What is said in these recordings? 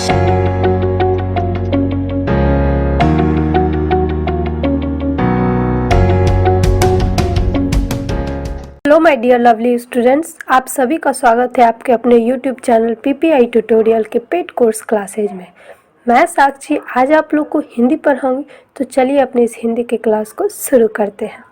Hello my dear lovely students, आप सभी का स्वागत है आपके अपने यूट्यूब चैनल पीपीआई ट्यूटोरियल के पेड कोर्स क्लासेज में। मैं साक्षी आज आप लोग को हिंदी पढ़ाऊंगी, तो चलिए अपने इस हिंदी के क्लास को शुरू करते हैं।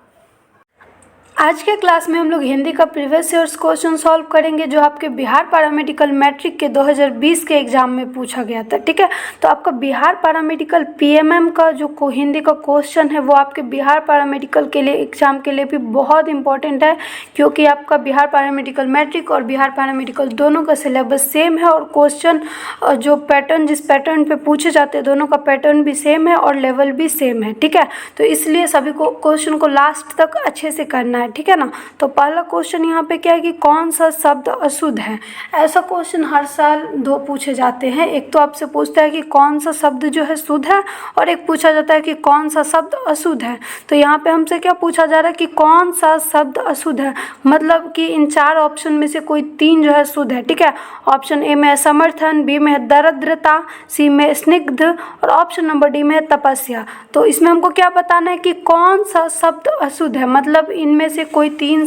आज के क्लास में हम लोग हिंदी का प्रीवियस ईयर्स क्वेश्चन सॉल्व करेंगे जो आपके बिहार पैरामेडिकल मैट्रिक के 2020 के एग्जाम में पूछा गया था। ठीक है, तो आपका बिहार पैरामेडिकल पीएमएम का जो हिंदी का क्वेश्चन है वो आपके बिहार पैरामेडिकल के लिए एग्जाम के लिए भी बहुत इंपॉर्टेंट है, क्योंकि आपका बिहार पैरामेडिकल मैट्रिक और बिहार पैरामेडिकल दोनों का सिलेबस सेम है और क्वेश्चन जो पैटर्न जिस पैटर्न पे पूछे जाते हैं दोनों का पैटर्न भी सेम है और लेवल भी सेम है। ठीक है, तो इसलिए सभी को क्वेश्चन को लास्ट तक अच्छे से करना है। ठीक है ना, तो पहला क्वेश्चन यहाँ पे क्या है कि कौन सा शब्द अशुद्ध है। ऐसा क्वेश्चन हर साल दो पूछे जाते हैं, एक तो आपसे पूछता है कि कौन सा शब्द जो है शुद्ध है और एक पूछा जाता है कि कौन सा शब्द अशुद्ध है। तो यहाँ पे हमसे क्या पूछा जा रहा है कि कौन सा शब्द अशुद्ध है, मतलब कि इन चार ऑप्शन में से कोई तीन जो है शुद्ध है। ठीक है, ऑप्शन ए में है समर्थन, बी में है दरिद्रता, सी में स्निग्ध और ऑप्शन नंबर डी में है तपस्या। तो इसमें हमको क्या बताना है कि कौन सा शब्द अशुद्ध है, मतलब इनमें से कोई तीन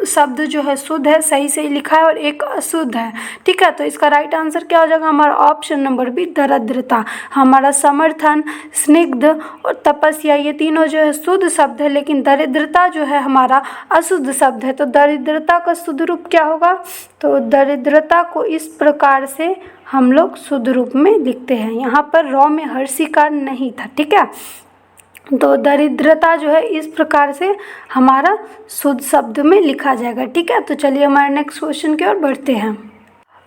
शब्द जो है शुद्ध है, सही सही लिखा है और एक अशुद्ध है। ठीक है, तो इसका राइट आंसर क्या हो जाएगा हमारा ऑप्शन नंबर बी दरिद्रता। हमारा समर्थन, स्निग्ध और तपस्या ये तीनों जो है शुद्ध शब्द है, लेकिन दरिद्रता जो है हमारा अशुद्ध शब्द है। तो दरिद्रता का शुद्ध रूप क्या होगा, तो दरिद्रता को इस प्रकार से हम लोग शुद्ध रूप में लिखते हैं। यहाँ पर रॉ में हर्षिकार नहीं था। ठीक है, तो दरिद्रता जो है इस प्रकार से हमारा शुद्ध शब्द में लिखा जाएगा। ठीक है, तो चलिए हमारे नेक्स्ट क्वेश्चन की ओर बढ़ते हैं।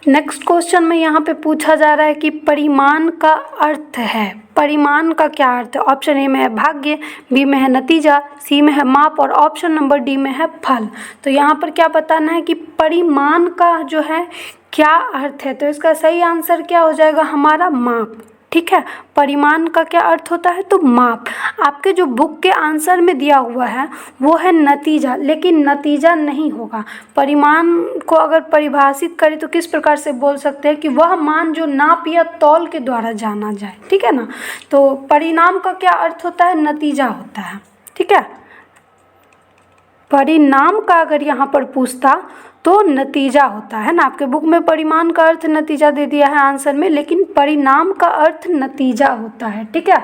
नेक्स्ट क्वेश्चन में यहाँ पे पूछा जा रहा है कि परिमाण का अर्थ है। परिमाण का क्या अर्थ है। ऑप्शन ए में है भाग्य, बी में है नतीजा, सी में है माप और ऑप्शन नंबर डी में है फल। तो यहाँ पर क्या बताना है कि परिमाण का जो है क्या अर्थ है। तो इसका सही आंसर क्या हो जाएगा हमारा माप। ठीक है, परिमाण का क्या अर्थ होता है, तो माप। आपके जो बुक के आंसर में दिया हुआ है वो है नतीजा, लेकिन नतीजा नहीं होगा। परिमाण को अगर परिभाषित करें तो किस प्रकार से बोल सकते हैं कि वह मान जो नाप या तौल के द्वारा जाना जाए। ठीक है ना, तो परिणाम का क्या अर्थ होता है, नतीजा होता है। ठीक है, परिणाम का अगर यहाँ पर पूछता तो नतीजा होता है ना। आपके बुक में परिमाण का अर्थ नतीजा दे दिया है आंसर में, लेकिन परिणाम का अर्थ नतीजा होता है। ठीक है,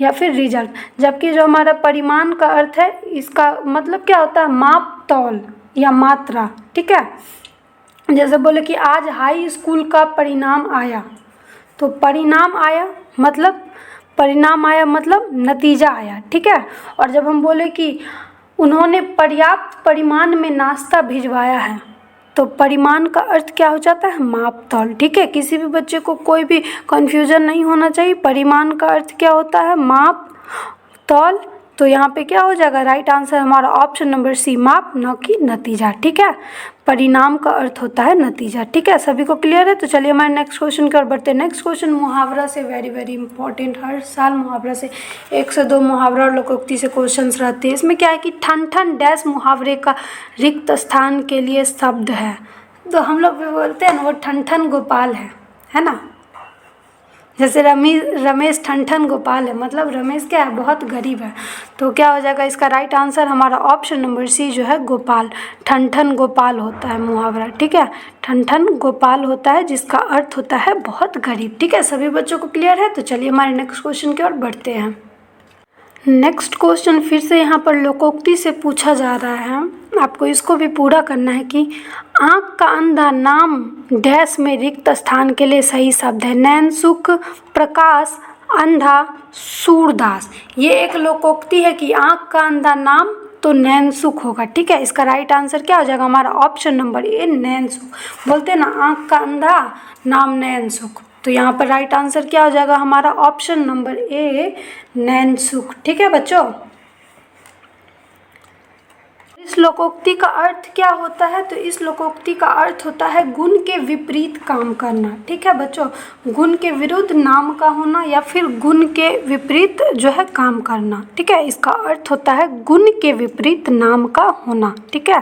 या फिर रिजल्ट, जबकि जो हमारा परिमाण का अर्थ है इसका मतलब क्या होता है, माप, तौल या मात्रा। ठीक है, जैसे बोले कि आज हाई स्कूल का परिणाम आया, तो परिणाम आया मतलब नतीजा आया। ठीक है, और जब हम बोले कि उन्होंने पर्याप्त परिमाण में नाश्ता भिजवाया है, तो परिमाण का अर्थ क्या हो जाता है, माप, तौल। ठीक है, किसी भी बच्चे को कोई भी कंफ्यूजन नहीं होना चाहिए। परिमाण का अर्थ क्या होता है, माप, तौल। तो यहाँ पे क्या हो जाएगा राइट आंसर हमारा ऑप्शन नंबर सी, माप, न कि नतीजा। ठीक है, परिणाम का अर्थ होता है नतीजा। ठीक है, सभी को क्लियर है। तो चलिए हमारे नेक्स्ट क्वेश्चन की ओर बढ़ते हैं। नेक्स्ट क्वेश्चन मुहावरा से, वेरी वेरी इंपॉर्टेंट। हर साल मुहावरा से 1 से 2 मुहावरा और लोकोक्ति से क्वेश्चंस रहते हैं। इसमें क्या है कि ठन ठन डैश मुहावरे का रिक्त स्थान के लिए शब्द है। तो हम लोग भी बोलते हैं ना वो ठन ठन गोपाल है ना। जैसे रमेश ठन ठन गोपाल है, मतलब रमेश क्या है, बहुत गरीब है। तो क्या हो जाएगा इसका राइट आंसर हमारा ऑप्शन नंबर सी जो है गोपाल। ठन ठन गोपाल होता है मुहावरा। ठीक है, ठन ठन गोपाल होता है जिसका अर्थ होता है बहुत गरीब। ठीक है, सभी बच्चों को क्लियर है। तो चलिए हमारे नेक्स्ट क्वेश्चन की ओर बढ़ते हैं। नेक्स्ट क्वेश्चन फिर से यहाँ पर लोकोक्ति से पूछा जा रहा है, आपको इसको भी पूरा करना है कि आँख का अंधा नाम डैश में रिक्त स्थान के लिए सही शब्द है। नैनसुख, प्रकाश, अंधा, सूरदास। ये एक लोकोक्ति है कि आँख का अंधा नाम तो नैनसुख होगा। ठीक है, इसका राइट आंसर क्या हो जाएगा हमारा ऑप्शन नंबर ए, नैनसुख। बोलते हैं ना आँख का अंधा नाम नैनसुख, तो यहाँ पर राइट आंसर क्या हो जाएगा हमारा ऑप्शन नंबर ए, नैनसुख। ठीक है बच्चों, इस लोकोक्ति का अर्थ क्या होता है, तो इस लोकोक्ति का अर्थ होता है गुण के विपरीत काम करना। ठीक है बच्चों, गुण के विरुद्ध नाम का होना या फिर गुण के विपरीत जो है काम करना। ठीक है, इसका अर्थ होता है गुण के विपरीत नाम का होना। ठीक है,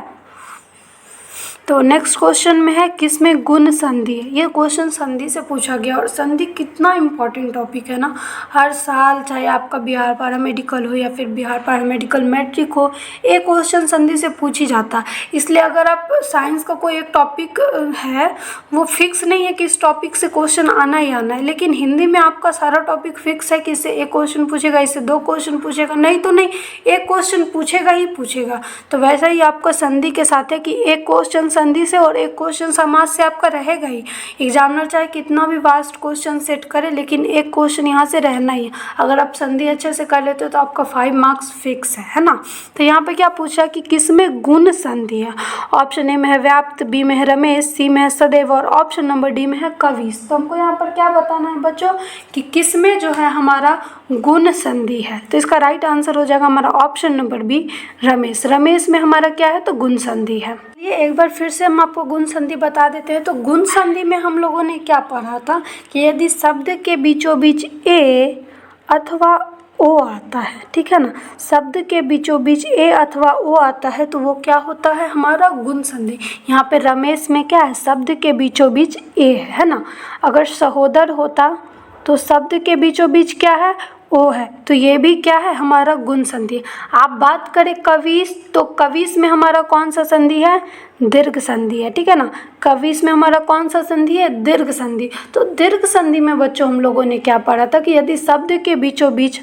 तो नेक्स्ट क्वेश्चन में है किस में गुण संधि है। ये क्वेश्चन संधि से पूछा गया और संधि कितना इम्पोर्टेंट टॉपिक है ना। हर साल चाहे आपका बिहार पैरामेडिकल हो या फिर बिहार पैरामेडिकल मैट्रिक हो, एक क्वेश्चन संधि से पूछ ही जाता है। इसलिए अगर आप साइंस का कोई एक टॉपिक है वो फिक्स नहीं है कि इस टॉपिक से क्वेश्चन आना ही आना है, लेकिन हिंदी में आपका सारा टॉपिक फिक्स है कि इससे एक क्वेश्चन पूछेगा, इससे 2 क्वेश्चन पूछेगा, नहीं तो नहीं, एक क्वेश्चन पूछेगा ही पूछेगा। तो वैसा ही आपका संधि के साथ है कि एक क्वेश्चन संधि से और एक क्वेश्चन समाज से आपका रहेगा ही। एग्जामिनर चाहे कितना भी वास्ट क्वेश्चन सेट करे, लेकिन एक क्वेश्चन यहाँ से रहना ही है। अगर आप संधि अच्छे से कर लेते हो तो आपका 5 मार्क्स फिक्स है ना। तो यहाँ पे क्या पूछा कि किस में गुण संधि है। ऑप्शन ए में है व्याप्त, बी में है रमेश, सी में है सदैव और ऑप्शन नंबर डी में है कविश। तो हमको यहाँ पर क्या बताना है बच्चों कि किस में जो है हमारा गुण संधि है। तो इसका राइट आंसर हो जाएगा हमारा option number B Ramesh. Ramesh में हमारा क्या है तो गुण संधि है। ये एक बार फिर से हम आपको गुण संधि बता देते हैं। तो गुण संधि में हम लोगों ने क्या पढ़ा था कि यदि शब्द के बीचों बीच ए अथवा ओ आता है, ठीक है ना, शब्द के बीचों बीच ए अथवा ओ आता है तो वो क्या होता है हमारा गुण संधि। यहाँ पे रमेश में क्या है, शब्द के बीचों बीच ए है ना। अगर सहोदर होता तो शब्द के बीचों बीच क्या है ओ है, तो ये भी क्या है हमारा गुण संधि। आप बात करें कविश, तो कविश में हमारा कौन सा संधि है, दीर्घ संधि है, ठीक है ना। कविश में हमारा कौन सा संधि है, दीर्घ संधि। तो दीर्घ संधि में बच्चों हम लोगों ने क्या पढ़ा था कि यदि शब्द के बीचों बीच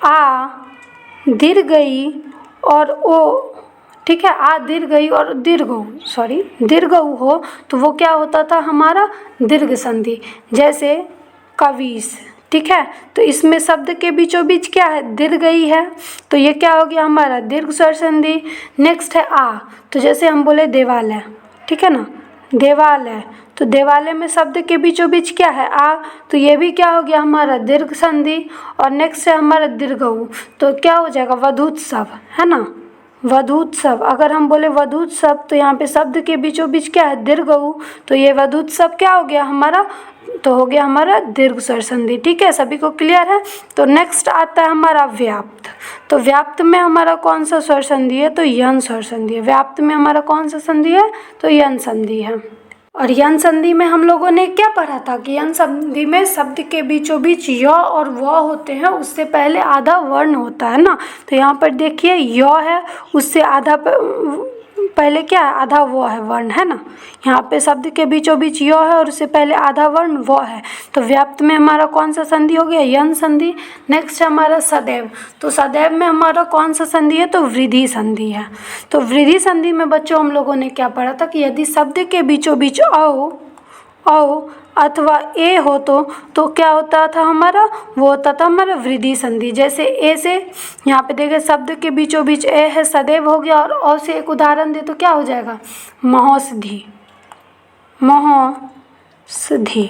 आ दीर्घ गई और ओ, ठीक है, आ दीर्घ गई और दीर्घ हो तो वो क्या होता था हमारा दीर्घ संधि। जैसे कविश, ठीक है, तो इसमें शब्द के बीचों बीच क्या है दीर्घ गई है, तो ये क्या हो गया हमारा दीर्घ स्वर संधि। नेक्स्ट है आ, तो जैसे हम बोले देवालय, ठीक है ना, देवालय, तो देवालय में शब्द के बीचों बीच क्या है आ, तो ये भी क्या हो गया हमारा दीर्घ संधि। और नेक्स्ट है हमारा दीर्घऊ, तो क्या हो जाएगा वधूत्सव, है ना, वधूत्सव। अगर हम बोले वधूत्सव तो यहाँ पे शब्द के बीचों बीच क्या है दीर्घऊ, तो ये वधूत्सव क्या हो गया हमारा, तो हो गया हमारा दीर्घ स्वर संधि। ठीक है, सभी को क्लियर है। तो नेक्स्ट आता है हमारा व्याप्त। तो व्याप्त में हमारा कौन सा स्वर संधि है, तो यन स्वर संधि है। व्याप्त में हमारा कौन सा संधि है, तो यन संधि है। और यन संधि में हम लोगों ने क्या पढ़ा था कि यन संधि में शब्द के बीचों बीच य और व होते हैं, उससे पहले आधा वर्ण होता है ना। तो यहाँ पर देखिए य है, उससे आधा पहले क्या है आधा वो है वर्ण, है ना। यहाँ पे शब्द के बीचों बीच य है और उससे पहले आधा वर्ण वो है। तो व्याप्त में हमारा कौन सा संधि हो गया, यन संधि। नेक्स्ट है हमारा सदैव। तो सदैव में हमारा कौन सा संधि है, तो वृद्धि संधि है। तो वृद्धि संधि में बच्चों हम लोगों ने क्या पढ़ा था कि यदि शब्द के बीचों बीच औ अथवा ए हो तो क्या होता था हमारा, वो होता था हमारा वृद्धि संधि। जैसे ए से यहाँ पे देखिए शब्द के बीचों बीच ए है, सदैव हो गया, और औ से एक उदाहरण दे तो क्या हो जाएगा महोषधि, महोषधि।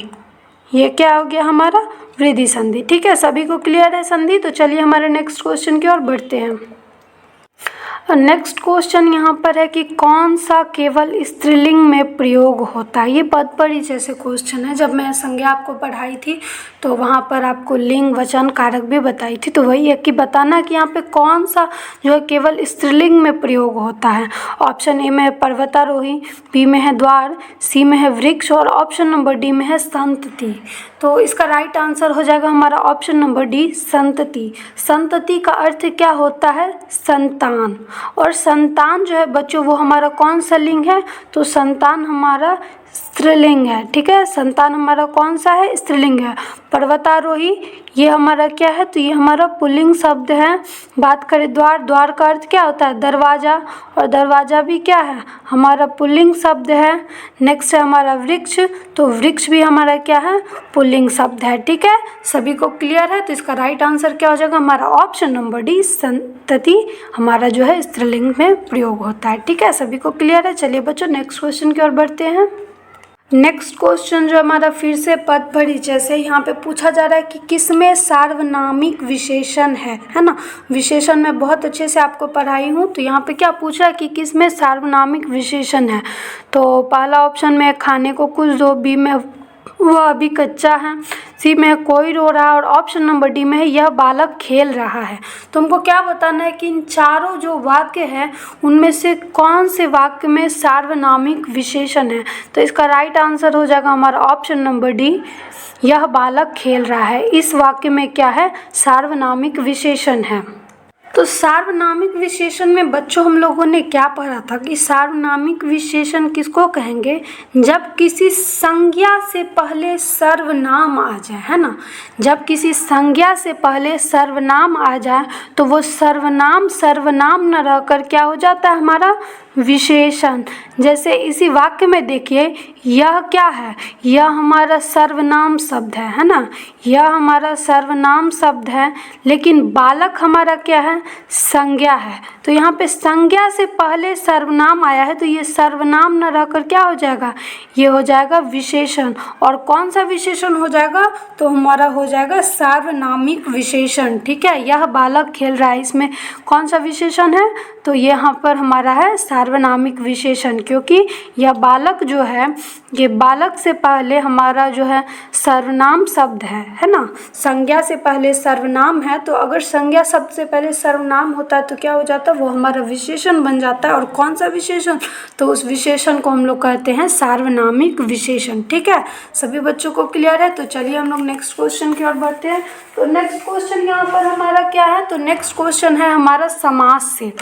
ये क्या हो गया हमारा वृद्धि संधि। ठीक है, सभी को क्लियर है संधि। तो चलिए हमारे नेक्स्ट क्वेश्चन की ओर बढ़ते हैं। नेक्स्ट क्वेश्चन यहाँ पर है कि कौन सा केवल स्त्रीलिंग में प्रयोग होता है। ये पदपरि जैसे क्वेश्चन है। जब मैं संज्ञा आपको पढ़ाई थी तो वहाँ पर आपको लिंग वचन कारक भी बताई थी। तो वही है कि बताना कि यहाँ पे कौन सा जो है केवल स्त्रीलिंग में प्रयोग होता है। ऑप्शन ए में है पर्वतारोही, बी में है द्वार, सी में है वृक्ष और ऑप्शन नंबर डी में है संतति। तो इसका राइट आंसर हो जाएगा हमारा ऑप्शन नंबर डी संतति। संतति का अर्थ क्या होता है, संतान। और संतान जो है बच्चों वो हमारा कौन सा लिंग है, तो संतान हमारा स्त्रीलिंग है। ठीक है, संतान हमारा कौन सा है, स्त्रीलिंग है। पर्वतारोही ये हमारा क्या है, तो ये हमारा पुल्लिंग शब्द है। बात करें द्वार, द्वार का अर्थ क्या होता है दरवाजा, और दरवाजा भी क्या है हमारा पुल्लिंग शब्द है। नेक्स्ट है हमारा वृक्ष, तो वृक्ष भी हमारा क्या है पुल्लिंग शब्द है। ठीक है, सभी को क्लियर है। तो इसका राइट आंसर क्या हो जाएगा हमारा ऑप्शन नंबर डी संतति हमारा जो है स्त्रीलिंग में प्रयोग होता है। ठीक है, सभी को क्लियर है। चलिए बच्चों नेक्स्ट क्वेश्चन की ओर बढ़ते हैं। नेक्स्ट क्वेश्चन जो हमारा फिर से पदपरि जैसे यहाँ पे पूछा जा रहा है कि किसमें सार्वनामिक विशेषण है ना। विशेषण मैं बहुत अच्छे से आपको पढ़ाई हूँ। तो यहाँ पे क्या पूछा है कि किसमें सार्वनामिक विशेषण है। तो पहला ऑप्शन में खाने को कुछ दो, बी में वह अभी कच्चा है। सी में है कोई रो रहा है और ऑप्शन नंबर डी में है यह बालक खेल रहा है। तो हमको क्या बताना है कि इन चारों जो वाक्य है उनमें से कौन से वाक्य में सार्वनामिक विशेषण है। तो इसका राइट आंसर हो जाएगा हमारा ऑप्शन नंबर डी, यह बालक खेल रहा है। इस वाक्य में क्या है, सार्वनामिक विशेषण है। तो सार्वनामिक विशेषण में बच्चों हम लोगों ने क्या पढ़ा था कि सार्वनामिक विशेषण किसको कहेंगे, जब किसी संज्ञा से पहले सर्वनाम आ जाए, है ना। जब किसी संज्ञा से पहले सर्वनाम आ जाए तो वो सर्वनाम सर्वनाम न रहकर क्या हो जाता है, हमारा विशेषण। जैसे इसी वाक्य में देखिए, यह क्या है, यह हमारा सर्वनाम शब्द है ना, यह हमारा सर्वनाम शब्द है, लेकिन बालक हमारा क्या है, संज्ञा है। तो यहाँ पे संज्ञा से पहले सर्वनाम आया है तो ये सर्वनाम न रहकर क्या हो जाएगा, ये हो जाएगा विशेषण। और कौन सा विशेषण हो जाएगा, तो हमारा हो जाएगा सार्वनामिक विशेषण। ठीक है, यह बालक खेल रहा है, इसमें कौन सा विशेषण है, तो यहाँ पर हमारा है सार्वनामिक विशेषण, क्योंकि यह बालक जो है, ये बालक से पहले हमारा जो है सर्वनाम शब्द है ना। संज्ञा से पहले सर्वनाम है, तो अगर संज्ञा शब्द से पहले सर्वनाम होता है तो क्या हो जाता है, वो हमारा विशेषण बन जाता है। और कौन सा विशेषण, तो उस विशेषण को हम लोग कहते हैं सार्वनामिक विशेषण। ठीक है, सभी बच्चों को क्लियर है। तो चलिए हम लोग नेक्स्ट क्वेश्चन की ओर बढ़ते हैं। तो नेक्स्ट क्वेश्चन यहाँ पर हमारा क्या है, तो नेक्स्ट क्वेश्चन है हमारा समास से।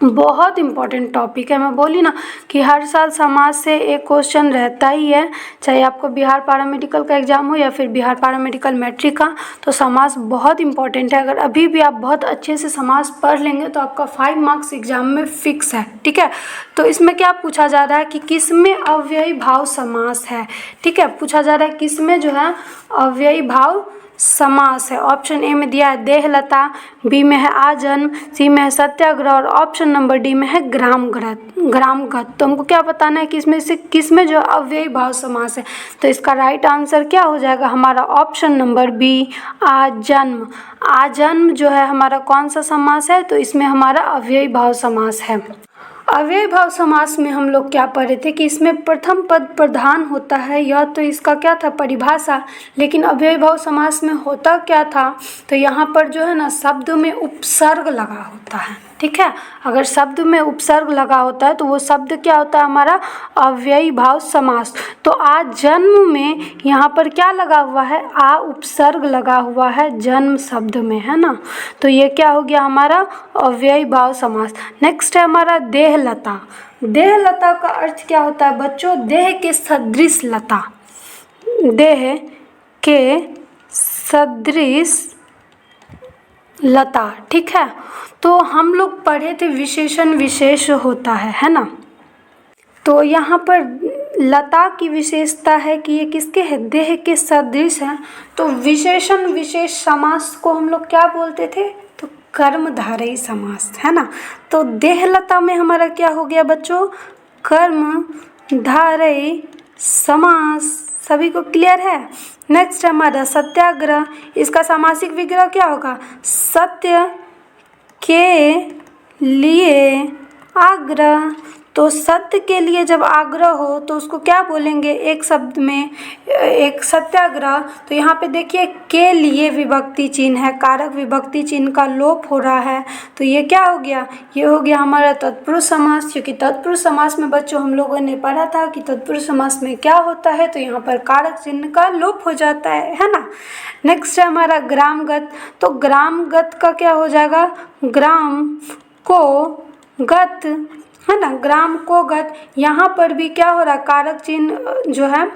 बहुत इंपॉर्टेंट टॉपिक है, मैं बोली ना कि हर साल समाज से एक क्वेश्चन रहता ही है, चाहे आपको बिहार पैरामेडिकल का एग्जाम हो या फिर बिहार पैरामेडिकल मैट्रिक का। तो समाज बहुत इंपॉर्टेंट है। अगर अभी भी आप बहुत अच्छे से समाज पढ़ लेंगे तो आपका 5 मार्क्स एग्जाम में फिक्स है। ठीक है, तो इसमें क्या पूछा जा रहा है कि किस में अव्ययी भाव समास है। ठीक है, पूछा जा रहा है किस में जो है अव्ययी भाव समास है। ऑप्शन ए में दिया है देहलता, बी में है आजन्म, सी में है सत्याग्रह और ऑप्शन नंबर डी में है ग्रामगत। तो हमको क्या बताना है कि इसमें से किस में जो अव्ययी भाव समास है। तो इसका राइट आंसर क्या हो जाएगा, हमारा ऑप्शन नंबर बी, आजन्म। आजन्म जो है हमारा कौन सा समास है, तो इसमें हमारा अव्ययी भाव समास है। अव्ययी भाव समास में हम लोग क्या पढ़े थे कि इसमें प्रथम पद प्रधान होता है, यह तो इसका क्या था परिभाषा। लेकिन अव्ययी भाव समास में होता क्या था, तो यहाँ पर जो है ना शब्द में उपसर्ग लगा होता है। ठीक है, अगर शब्द में उपसर्ग लगा होता है तो वो शब्द क्या होता है, हमारा अव्ययी भाव समास। तो आज जन्म में यहाँ पर क्या लगा हुआ है, आ उपसर्ग लगा हुआ है जन्म शब्द में, है ना। तो ये क्या हो गया हमारा अव्ययी भाव समास। नेक्स्ट है हमारा देहलता। देहलता का अर्थ क्या होता है बच्चों, देह के सदृश लता, देह के सदृश लता। ठीक है, तो हम लोग पढ़े थे विशेषण विशेष होता है ना। तो यहाँ पर लता की विशेषता है कि ये किसके है, देह के सदृश है। तो विशेषण विशेष समास को हम लोग क्या बोलते थे, तो कर्मधारयी समास, है ना। तो देहलता में हमारा क्या हो गया बच्चों, कर्मधारयी समास। सभी को क्लियर है। नेक्स्ट हमारा सत्याग्रह, इसका सामासिक विग्रह क्या होगा, सत्य के लिए आग्रह। तो सत्य के लिए जब आग्रह हो तो उसको क्या बोलेंगे, एक शब्द में एक सत्याग्रह। तो यहाँ पे देखिए के लिए विभक्ति चिन्ह है, कारक विभक्ति चिन्ह का लोप हो रहा है। तो ये क्या हो गया, ये हो गया हमारा तत्पुरुष समास। क्योंकि तत्पुरुष समास में बच्चों हम लोगों ने पढ़ा था कि तत्पुरुष समास में क्या होता है, तो यहाँ पर कारक चिन्ह का लोप हो जाता है ना। नेक्स्ट है हमारा ग्रामगत। तो ग्रामगत का क्या हो जाएगा, ग्राम को गत, है ना, ग्राम को गत। यहाँ पर भी क्या हो रहा है, कारक चिन्ह जो है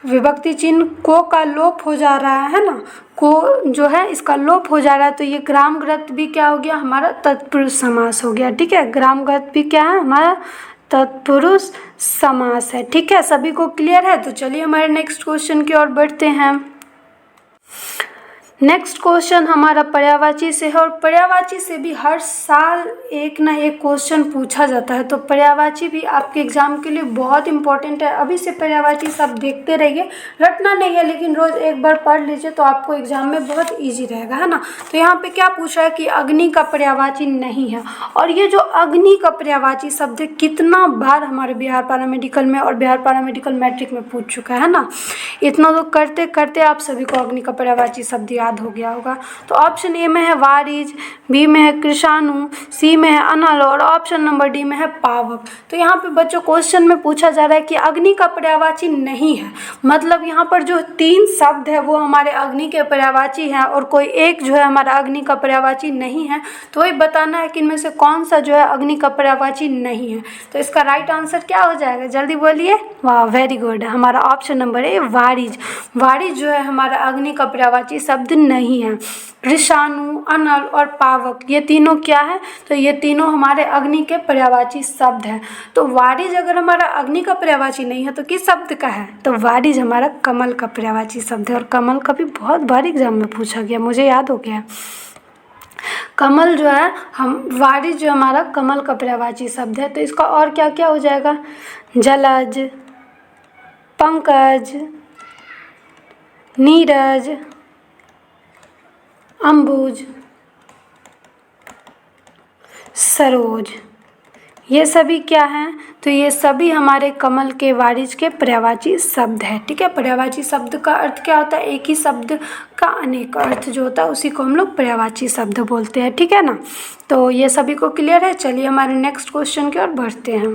विभक्ति चिन्ह को का लोप हो जा रहा है ना, को जो है इसका लोप हो जा रहा है। तो ये ग्रामगत भी क्या हो गया, हमारा तत्पुरुष समास हो गया। ठीक है, ग्रामगत भी क्या है, हमारा तत्पुरुष समास है। ठीक है, सभी को क्लियर है। तो चलिए हमारे नेक्स्ट क्वेश्चन की ओर बढ़ते हैं। नेक्स्ट क्वेश्चन हमारा पर्यायवाची से है और पर्यायवाची से भी हर साल एक ना एक क्वेश्चन पूछा जाता है। तो पर्यायवाची भी आपके एग्जाम के लिए बहुत इंपॉर्टेंट है। अभी से पर्यायवाची सब देखते रहिए, रटना नहीं है लेकिन रोज़ एक बार पढ़ लीजिए तो आपको एग्जाम में बहुत ईजी रहेगा, है ना। तो यहाँ पे क्या पूछा है कि अग्नि का पर्यायवाची नहीं है। और ये जो अग्नि का पर्यायवाची शब्द कितना बार हमारे बिहार पैरामेडिकल में और बिहार पैरामेडिकल मैट्रिक में पूछ चुका है ना। इतना तो करते करते आप सभी को अग्नि का पर्यायवाची शब्द याद हो गया होगा। तो ऑप्शन ए में है वारिज, बी में है कृषाणु, सी में है अनल और ऑप्शन नंबर डी में है पावक। तो यहाँ पे बच्चों क्वेश्चन में पूछा जा रहा है कि अग्नि का पर्यायवाची नहीं है, मतलब यहाँ पर जो 3 शब्द है वो हमारे अग्नि के पर्यायवाची हैं और कोई एक जो है हमारा अग्नि का पर्यायवाची नहीं है। तो वही बताना है कि इनमें से कौन सा जो है अग्नि का पर्यायवाची नहीं है। तो इसका राइट आंसर क्या हो जाएगा, जल्दी बोलिए। वाह, वेरी गुड, हमारा ऑप्शन नंबर ए वारिज। वारिज जो है हमारा अग्नि का पर्यायवाची शब्द नहीं है। कृषाणु, अनल और पावक ये तीनों क्या है, तो ये तीनों हमारे अग्नि के पर्यायवाची शब्द हैं। तो वारिज अगर हमारा अग्नि का पर्यायवाची नहीं है तो किस शब्द का है, तो वारिज हमारा कमल का पर्यायवाची शब्द है। और कमल का भी बहुत बार एग्जाम में पूछा गया, मुझे याद हो गया। कमल जो है वारिज जो हमारा कमल का पर्यायवाची शब्द है। तो इसका और क्या क्या हो जाएगा, जलज, पंकज, नीरज, अंबुज, सरोज, ये सभी क्या हैं, तो ये सभी हमारे कमल के वारिज के पर्यायवाची शब्द है। ठीक है, पर्यायवाची शब्द का अर्थ क्या होता है, एक ही शब्द का अनेक अर्थ जो होता है उसी को हम लोग पर्यायवाची शब्द बोलते हैं। ठीक है ना, तो ये सभी को क्लियर है। चलिए हमारे नेक्स्ट क्वेश्चन की ओर बढ़ते हैं।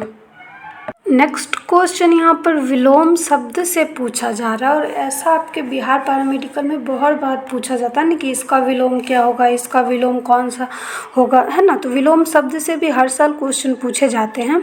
नेक्स्ट क्वेश्चन यहाँ पर विलोम शब्द से पूछा जा रहा है और ऐसा आपके बिहार पैरामेडिकल में बहुत बार पूछा जाता है ना कि इसका विलोम क्या होगा, इसका विलोम कौन सा होगा, है ना। तो विलोम शब्द से भी हर साल क्वेश्चन पूछे जाते हैं।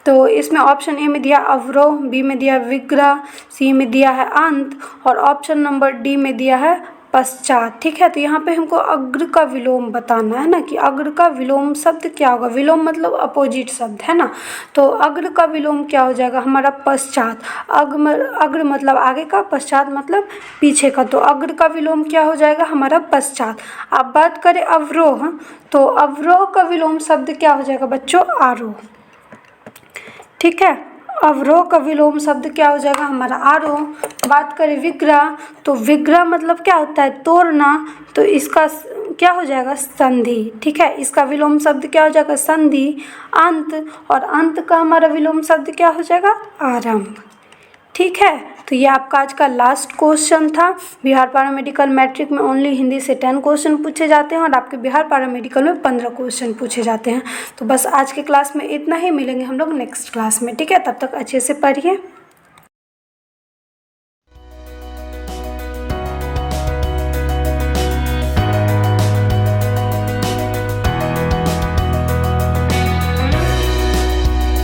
तो इसमें ऑप्शन ए में दिया अवरोह, बी में दिया विग्रह, सी में दिया है अंत और ऑप्शन नंबर डी में दिया है पश्चात। ठीक है, तो यहाँ पे हमको अग्र का विलोम बताना है ना कि अग्र का विलोम शब्द क्या होगा। विलोम मतलब अपोजिट शब्द है ना, तो अग्र का विलोम क्या हो जाएगा हमारा पश्चात। अग्र मतलब आगे का, पश्चात मतलब पीछे का, तो अग्र का विलोम क्या हो जाएगा हमारा पश्चात। अब बात करें अवरोह, तो अवरोह का विलोम शब्द क्या हो जाएगा बच्चों, आरोह। ठीक है, अवरोह का विलोम शब्द क्या हो जाएगा हमारा आरोह। बात करें विग्रह, तो विग्रह मतलब क्या होता है, तोड़ना, तो इसका क्या हो जाएगा संधि। ठीक है, इसका विलोम शब्द क्या हो जाएगा संधि। अंत, और अंत का हमारा विलोम शब्द क्या हो जाएगा आरंभ। ठीक है, तो ये आपका आज का लास्ट क्वेश्चन था। बिहार पैरामेडिकल मैट्रिक में ओनली हिंदी से 10 क्वेश्चन पूछे जाते हैं और आपके बिहार पैरामेडिकल में 15 क्वेश्चन पूछे जाते हैं। तो बस आज के क्लास में इतना ही, मिलेंगे हम लोग नेक्स्ट क्लास में। ठीक है, तब तक अच्छे से पढ़िए।